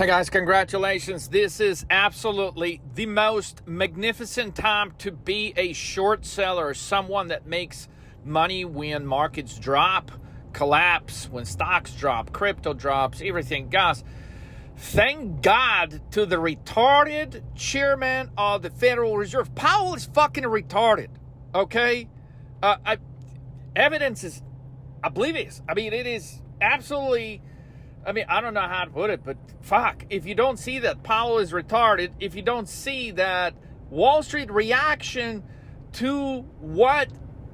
Hey guys, congratulations. This is absolutely the most magnificent time to be a short seller or someone that makes money when markets drop, collapse, when stocks drop, crypto drops, everything. Guys, thank God to the retarded chairman of the Federal Reserve. Powell is fucking retarded, okay? Evidence is oblivious. I mean, it is absolutely... I don't know how to put it, but fuck. If you don't see that Powell is retarded, if you don't see that Wall Street reaction to what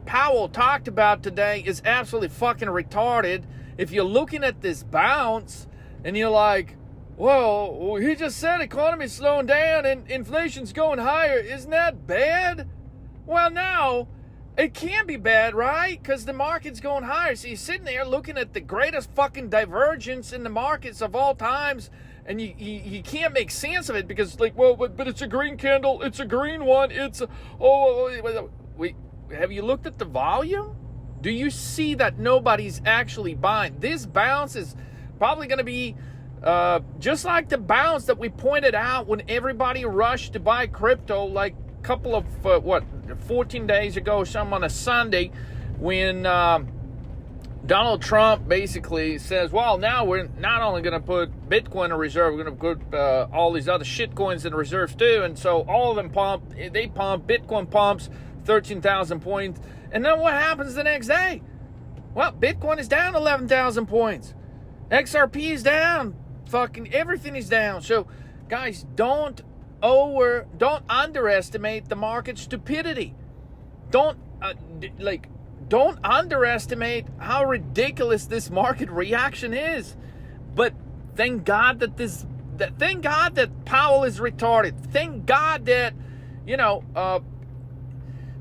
Powell talked about today is absolutely fucking retarded, if you're looking at this bounce and you're like, whoa, he just said economy's slowing down and inflation's going higher, isn't that bad? Well, now... it can be bad, right? Because the market's going higher. So you're sitting there looking at the greatest fucking divergence in the markets of all times, and you can't make sense of it because, like, well, but it's a green candle. It's a green one. It's wait, have you looked at the volume? Do you see that nobody's actually buying? This bounce is probably going to be just like the bounce that we pointed out when everybody rushed to buy crypto, like couple of 14 days ago, some on a Sunday, when Donald Trump basically says, well, now we're not only going to put Bitcoin in reserve, we're going to put all these other shit coins in reserves too. And so all of them Bitcoin pumps 13,000 points. And then what happens the next day? Well, Bitcoin is down 11,000 points. XRP is down. Fucking everything is down. So guys, don't underestimate the market stupidity. Don't underestimate how ridiculous this market reaction is. But thank God that Powell is retarded. Thank God that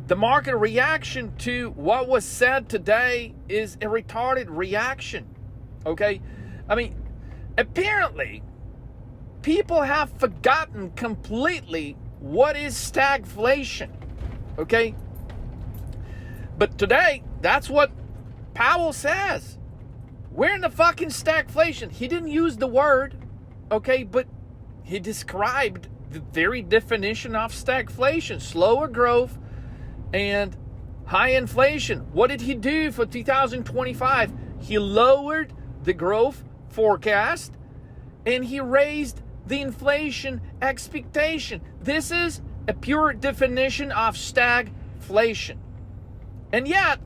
the market reaction to what was said today is a retarded reaction. Okay? I mean, apparently people have forgotten completely what is stagflation, okay? But today, that's what Powell says. We're in the fucking stagflation. He didn't use the word, okay, but he described the very definition of stagflation: slower growth and high inflation. What did he do for 2025? He lowered the growth forecast and he raised the inflation expectation. This is a pure definition of stagflation. And yet,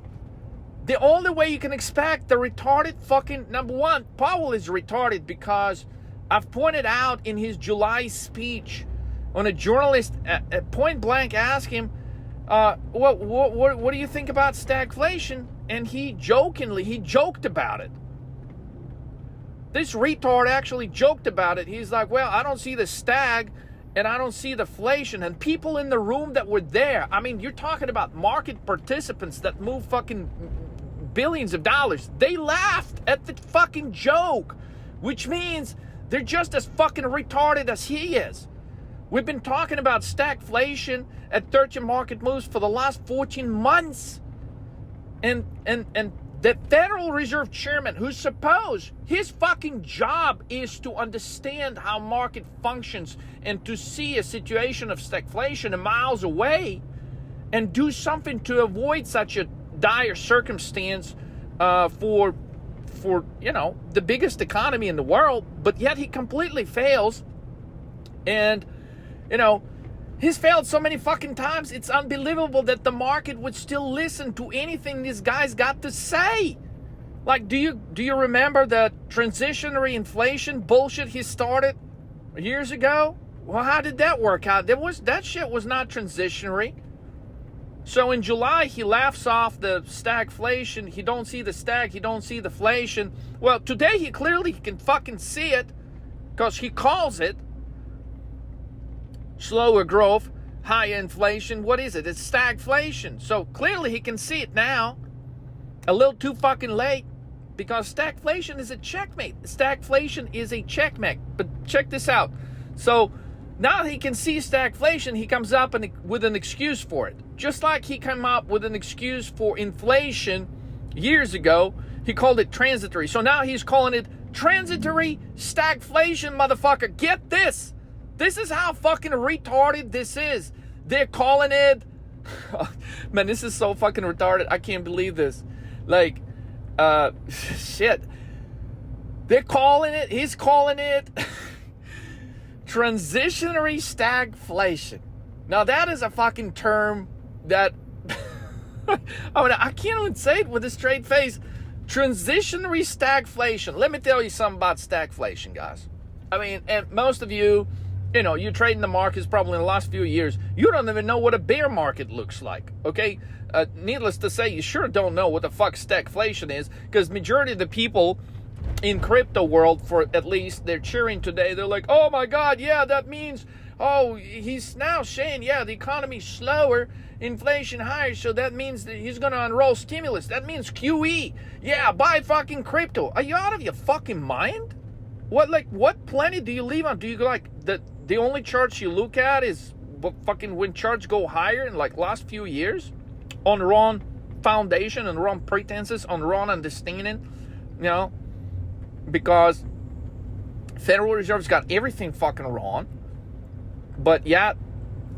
the only way you can expect the retarded fucking... Number one, Powell is retarded because I've pointed out in his July speech when a journalist point blank asked him, what do you think about stagflation? And he joked about it. This retard actually joked about it. He's like, well, I don't see the stag and I don't see the inflation. And people in the room that were there, I mean, you're talking about market participants that move fucking billions of dollars. They laughed at the fucking joke, which means they're just as fucking retarded as he is. We've been talking about stagflation at 13 market moves for the last 14 months. And the Federal Reserve Chairman, who's supposed his fucking job is to understand how market functions and to see a situation of stagflation a miles away and do something to avoid such a dire circumstance for the biggest economy in the world, but yet he completely fails. And he's failed so many fucking times, it's unbelievable that the market would still listen to anything this guy's got to say. Like, do you remember the transitory inflation bullshit he started years ago? Well, how did that work out? That shit was not transitionary. So in July, he laughs off the stagflation. He don't see the stag, he don't see the inflation. Well, today he clearly can fucking see it because he calls it slower growth, high inflation. What is it? It's stagflation. So clearly he can see it now. A little too fucking late, because stagflation is a checkmate. Stagflation is a checkmate. But check this out. So now he can see stagflation, he comes up with an excuse for it. Just like he came up with an excuse for inflation years ago, he called it transitory. So now he's calling it Transitory stagflation, motherfucker. Get this. This is how fucking retarded this is. They're calling it... Man, this is so fucking retarded. I can't believe this. Like, shit. They're calling it, he's calling it transitionary stagflation. Now, that is a fucking term that... I mean, I can't even say it with a straight face. Transitionary stagflation. Let me tell you something about stagflation, guys. I mean, and most of you, you know, you trade in the markets probably in the last few years. You don't even know what a bear market looks like, okay? Needless to say, you sure don't know what the fuck stagflation is, because majority of the people in crypto world, for at least, they're cheering today. They're like, oh my God, yeah, that means, oh, he's now saying, yeah, the economy's slower, inflation higher, so that means that he's going to unroll stimulus. That means QE. Yeah, buy fucking crypto. Are you out of your fucking mind? What planet do you live on? Do you the only charts you look at is fucking when charts go higher in like last few years on wrong foundation and wrong pretenses, on wrong understanding, you know, because Federal Reserve's got everything fucking wrong, but yet,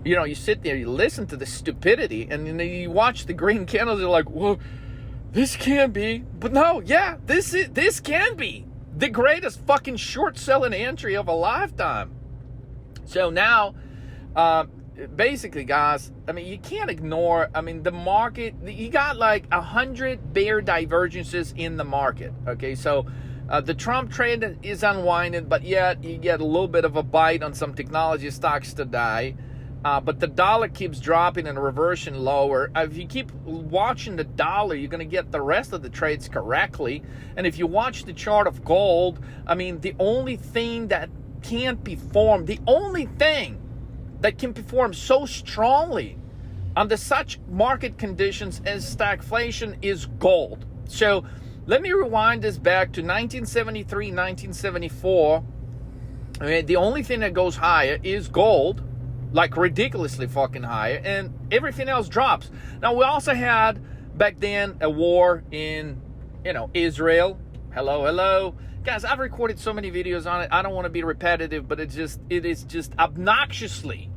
you know, you sit there, you listen to the stupidity, and then you watch the green candles, you're like, whoa, this can't be. But no, yeah, this can be the greatest fucking short selling entry of a lifetime. So now, basically, guys, I mean, you can't ignore, I mean, the market, you got like 100 bear divergences in the market, okay? So the Trump trend is unwinding, but yet you get a little bit of a bite on some technology stocks today. But the dollar keeps dropping and reversing lower. If you keep watching the dollar, you're going to get the rest of the trades correctly. And if you watch the chart of gold, I mean, the only thing that can't be formed, the only thing that can perform so strongly under such market conditions as stagflation is gold. So let me rewind this back to 1973, 1974. I mean, the only thing that goes higher is gold. Like ridiculously fucking high, and everything else drops. Now, we also had back then a war in, you know, Israel. Hello. Guys, I've recorded so many videos on it. I don't want to be repetitive, but it is just obnoxiously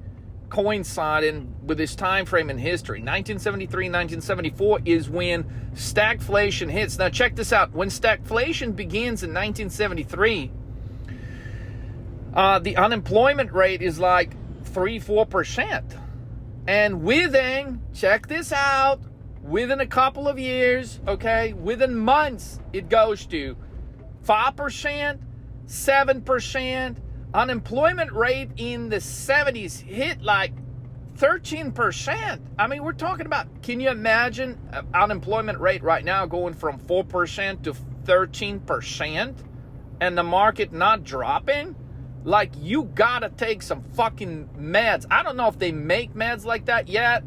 coinciding with this time frame in history. 1973, 1974 is when stagflation hits. Now, check this out. When stagflation begins in 1973, the unemployment rate is like 3-4%, and within, check this out, within a couple of years, okay, within months, it goes to 5%, 7%. Unemployment rate in the 70s hit like 13%. I mean, we're talking about, can you imagine unemployment rate right now going from 4% to 13% and the market not dropping? Like, you gotta take some fucking meds. I don't know if they make meds like that yet.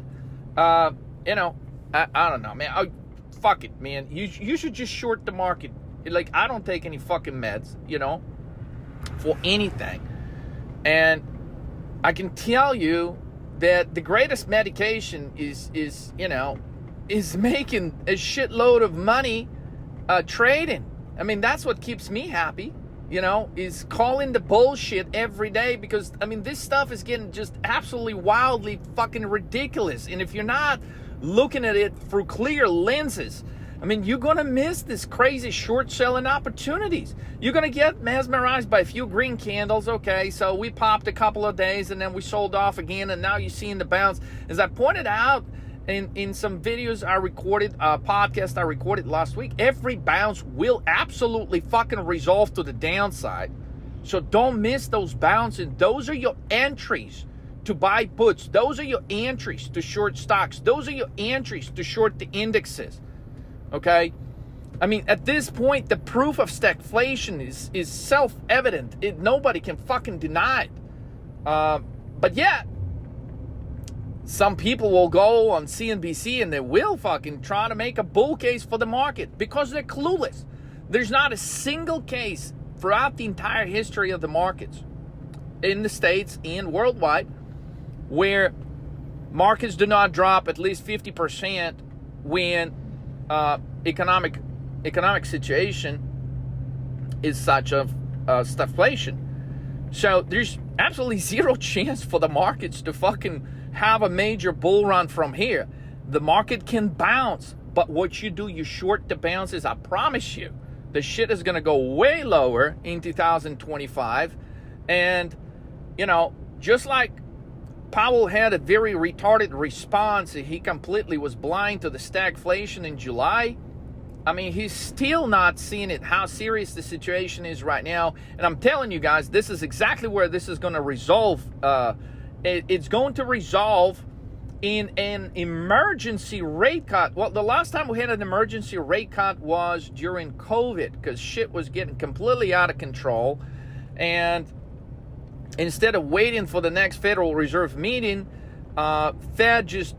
You know, I don't know, man. Fuck it, man. You should just short the market. Like, I don't take any fucking meds, you know, for anything. And I can tell you that the greatest medication is you know, is making a shitload of money trading. I mean, that's what keeps me happy. You know, is calling the bullshit every day, because, I mean, this stuff is getting just absolutely wildly fucking ridiculous. And if you're not looking at it through clear lenses, I mean, you're going to miss this crazy short selling opportunities. You're going to get mesmerized by a few green candles. Okay, so we popped a couple of days and then we sold off again, and now you're seeing the bounce. As I pointed out in some videos I recorded, podcast I recorded last week, every bounce will absolutely fucking resolve to the downside. So don't miss those bounces. Those are your entries to buy puts. Those are your entries to short stocks. Those are your entries to short the indexes. Okay? I mean, at this point, the proof of stagflation is self-evident. Nobody can fucking deny it. But yet, some people will go on CNBC and they will fucking try to make a bull case for the market because they're clueless. There's not a single case throughout the entire history of the markets in the States and worldwide where markets do not drop at least 50% when economic situation is such a stagflation. So there's absolutely zero chance for the markets to fucking have a major bull run from here. The market can bounce, but what you do, you short the bounces. I promise you, the shit is going to go way lower in 2025. And, you know, just like Powell had a very retarded response, he completely was blind to the stagflation in July. I mean, he's still not seeing it, how serious the situation is right now. And I'm telling you guys, this is exactly where this is going to resolve. It's going to resolve in an emergency rate cut. Well, the last time we had an emergency rate cut was during COVID, because shit was getting completely out of control. And instead of waiting for the next Federal Reserve meeting, Fed just,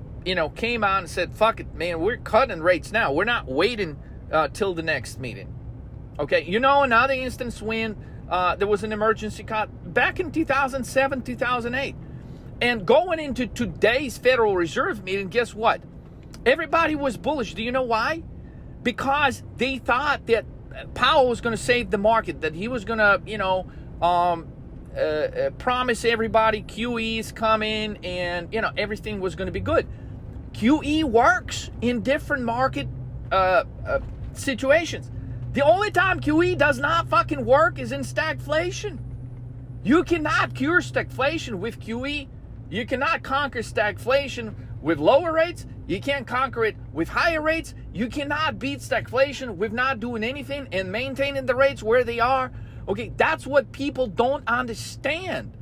came out and said, fuck it, man, we're cutting rates now. We're not waiting till the next meeting. Okay, another instance when there was an emergency cut back in 2007, 2008. And going into today's Federal Reserve meeting, guess what? Everybody was bullish. Do you know why? Because they thought that Powell was going to save the market, that he was going to, promise everybody QE is coming and, everything was going to be good. QE works in different market situations. The only time QE does not fucking work is in stagflation. You cannot cure stagflation with QE. You cannot conquer stagflation with lower rates. You can't conquer it with higher rates. You cannot beat stagflation with not doing anything and maintaining the rates where they are. Okay, that's what people don't understand.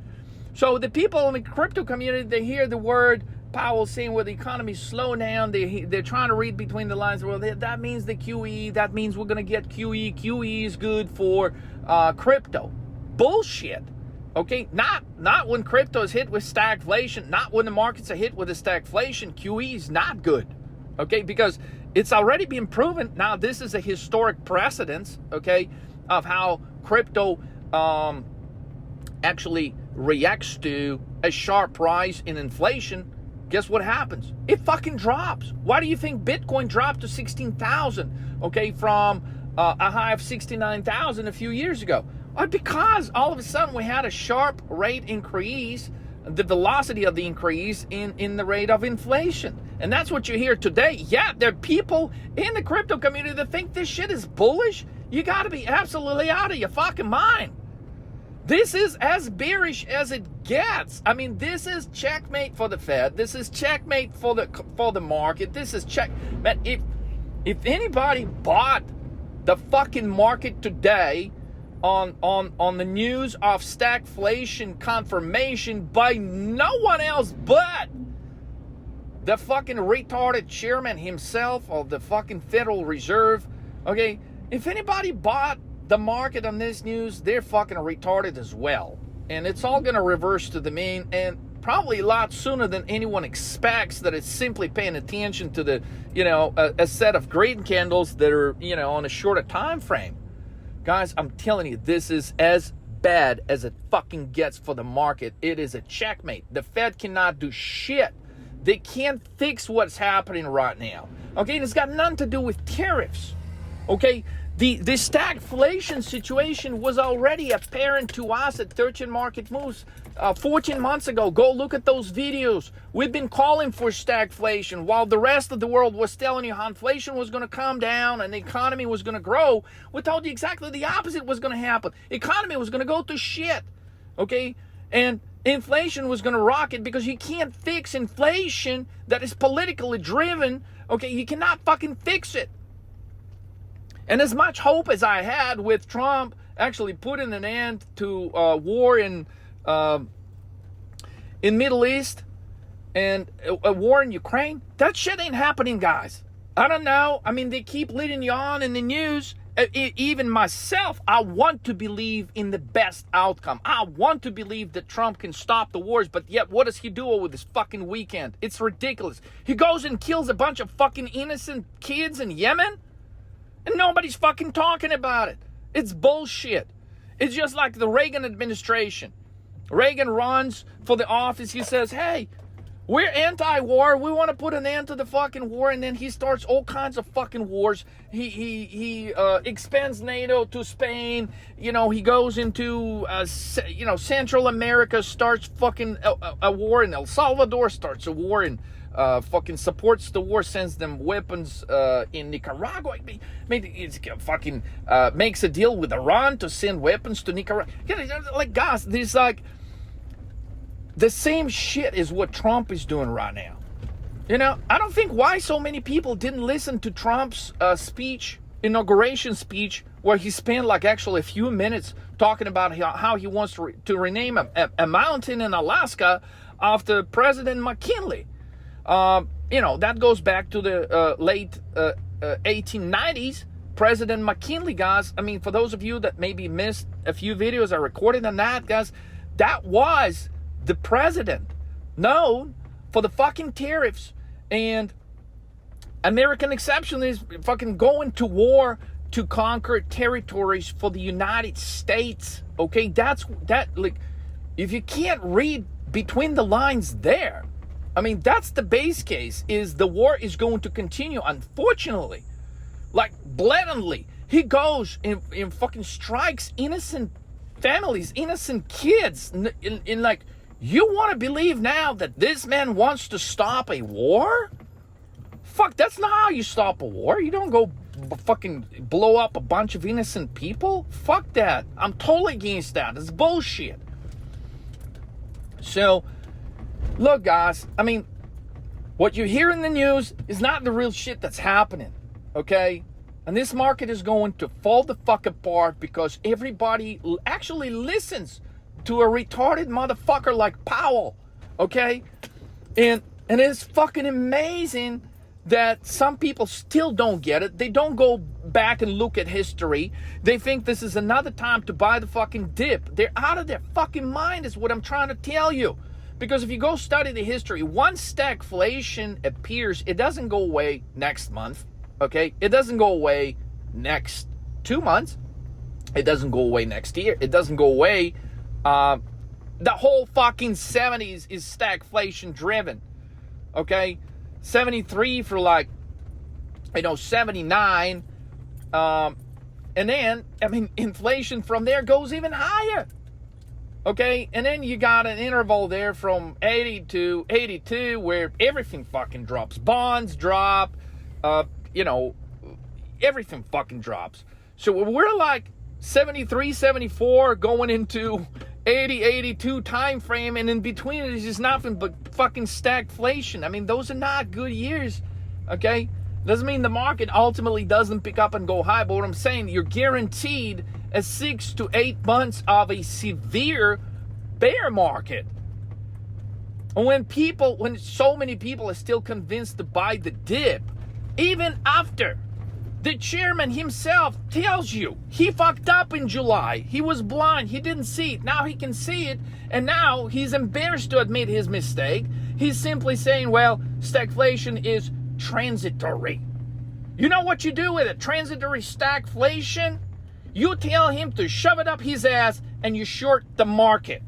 So the people in the crypto community, they hear the word Powell saying, well, the economy's slowing down. They're trying to read between the lines. Well, that means the QE. That means we're going to get QE. QE is good for crypto. Bullshit. Okay, not when crypto is hit with stagflation, not when the markets are hit with a stagflation. QE is not good, okay, because it's already been proven. Now, this is a historic precedence, okay, of how crypto actually reacts to a sharp rise in inflation. Guess what happens? It fucking drops. Why do you think Bitcoin dropped to 16,000, okay, from a high of 69,000 a few years ago? Because all of a sudden we had a sharp rate increase, the velocity of the increase in the rate of inflation. And that's what you hear today. Yeah, there are people in the crypto community that think this shit is bullish. You got to be absolutely out of your fucking mind. This is as bearish as it gets. I mean, this is checkmate for the Fed. This is checkmate for the market. This is checkmate. If anybody bought the fucking market today on the news of stagflation confirmation by no one else but the fucking retarded chairman himself of the fucking Federal Reserve, okay? If anybody bought the market on this news, they're fucking retarded as well. And it's all going to reverse to the mean, and probably a lot sooner than anyone expects. That it's simply paying attention to the, a set of green candles that are, on a shorter time frame. Guys, I'm telling you, this is as bad as it fucking gets for the market. It is a checkmate. The Fed cannot do shit. They can't fix what's happening right now. Okay, and it's got nothing to do with tariffs. Okay, the stagflation situation was already apparent to us at 13 Market Moves 14 months ago. Go look at those videos. We've been calling for stagflation while the rest of the world was telling you how inflation was going to come down and the economy was going to grow. We told you exactly the opposite was going to happen. Economy was going to go to shit. Okay, and inflation was going to rocket because you can't fix inflation that is politically driven. Okay, you cannot fucking fix it. And as much hope as I had with Trump actually putting an end to war in Middle East and a war in Ukraine, that shit ain't happening, guys. I don't know. I mean, they keep leading you on in the news. Even myself, I want to believe in the best outcome. I want to believe that Trump can stop the wars, but yet what does he do over this fucking weekend? It's ridiculous. He goes and kills a bunch of fucking innocent kids in Yemen, and nobody's fucking talking about it. It's bullshit. It's just like the Reagan administration. Reagan runs for the office. He says, hey, We're anti-war. We want to put an end to the fucking war, and then he starts all kinds of fucking wars. He expands NATO to Spain. You know, he goes into Central America, starts fucking a war in El Salvador, starts a war in fucking supports the war, sends them weapons in Nicaragua. I mean, it's fucking makes a deal with Iran to send weapons to Nicaragua. Like, guys, there's like. The same shit is what Trump is doing right now. You know, I don't think why so many people didn't listen to Trump's inauguration speech, where he spent like actually a few minutes talking about how he wants to rename a mountain in Alaska after President McKinley. You know, that goes back to the late 1890s. President McKinley, guys. I mean, for those of you that maybe missed a few videos I recorded on that, guys, that was the president known for the fucking tariffs and American exceptionalism, fucking going to war to conquer territories for the United States. Okay, like, if you can't read between the lines there, I mean, that's the base case, is the war is going to continue, unfortunately. Like, blatantly, he goes and fucking strikes innocent families, innocent kids, in like, you want to believe now that this man wants to stop a war? Fuck, that's not how you stop a war. You don't go fucking blow up a bunch of innocent people. Fuck that. I'm totally against that. It's bullshit. So, look, guys, I mean, what you hear in the news is not the real shit that's happening, okay? And this market is going to fall the fuck apart because everybody actually listens to a retarded motherfucker like Powell, okay? And it's fucking amazing that some people still don't get it. They don't go back and look at history. They think this is another time to buy the fucking dip. They're out of their fucking mind is what I'm trying to tell you. Because if you go study the history, once stagflation appears, it doesn't go away next month, okay? It doesn't go away next 2 months. It doesn't go away next year. It doesn't go away. The whole fucking 70s is stagflation driven, okay? 73 for like, 79. And then, I mean, inflation from there goes even higher, okay? And then you got an interval there from 80 to 82 where everything fucking drops. Bonds drop, everything fucking drops. So we're like 73, 74 going into 80, 82 time frame, and in between it is just nothing but fucking stagflation. I mean, those are not good years, okay? Doesn't mean the market ultimately doesn't pick up and go high, but what I'm saying, you're guaranteed a 6 to 8 months of a severe bear market. And when so many people are still convinced to buy the dip, even after the chairman himself tells you he fucked up in July. He was blind. He didn't see it. Now he can see it. And now he's embarrassed to admit his mistake. He's simply saying, well, stagflation is transitory. You know what you do with it? Transitory stagflation? You tell him to shove it up his ass and you short the market.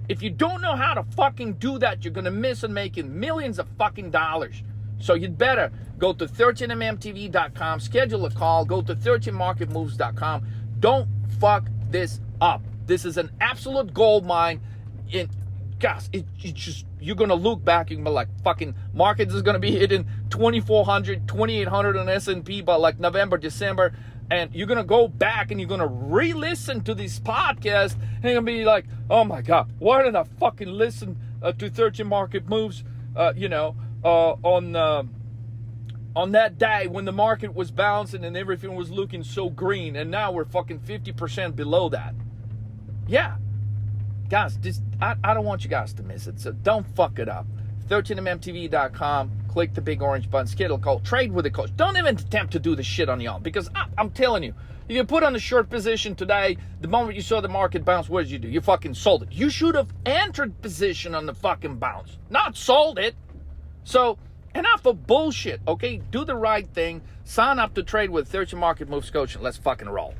If you don't know how to fucking do that, you're going to miss on making millions of fucking dollars. So you'd better go to 13mmtv.com, schedule a call, go to 13marketmoves.com. Don't fuck this up. This is an absolute gold mine. And gosh, it's just, you're going to look back, you're going to be like, fucking market is going to be hitting 2,400, 2,800 on S&P by like November, December. And you're going to go back and you're going to re-listen to this podcast and you're going to be like, oh my God, why did I fucking listen to 13 Market Moves, on that day when the market was bouncing and everything was looking so green, and now we're fucking 50% below that. Yeah. Guys, I don't want you guys to miss it, so don't fuck it up. 13mmtv.com, click the big orange button, schedule a call, trade with a coach. Don't even attempt to do this shit on your own, because I'm telling you, you put on a short position today, the moment you saw the market bounce, what did you do? You fucking sold it. You should have entered position on the fucking bounce, not sold it. So, enough of bullshit, okay? Do the right thing. Sign up to trade with 13 Market Moves Coach and let's fucking roll.